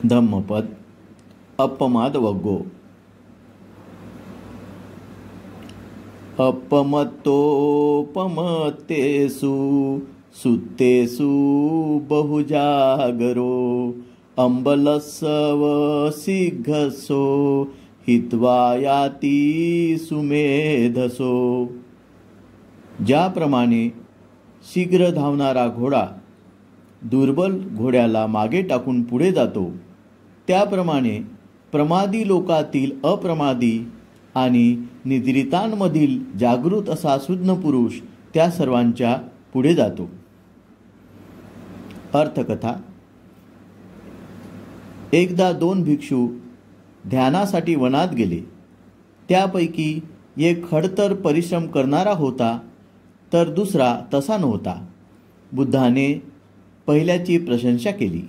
धम्मपद अपमाद वग्गो। अपमत्तोपमत्तेषु सुत्तेषु बहुजागरो अम्बलस्सव शीघ्रसो हित्वा याति सुमेधसो। ज्याप्रमाणे शीघ्र धावणारा घोडा दुर्बल घोड्याला मागे टाकून पुढे जातो, त्याप्रमाणे प्रमादी लोकातील अप्रमादी आणि निद्रितांमधील जागृत असा सुज्ञ पुरुष त्या सर्वांच्या पुढे जातो। अर्थकथा। एकदा दोन भिक्षू ध्यानासाठी वनात गेले। त्यापैकी एक खडतर परिश्रम करणारा होता, तर दुसरा तसा नव्हता। बुद्धाने पहिल्याची प्रशंसा केली।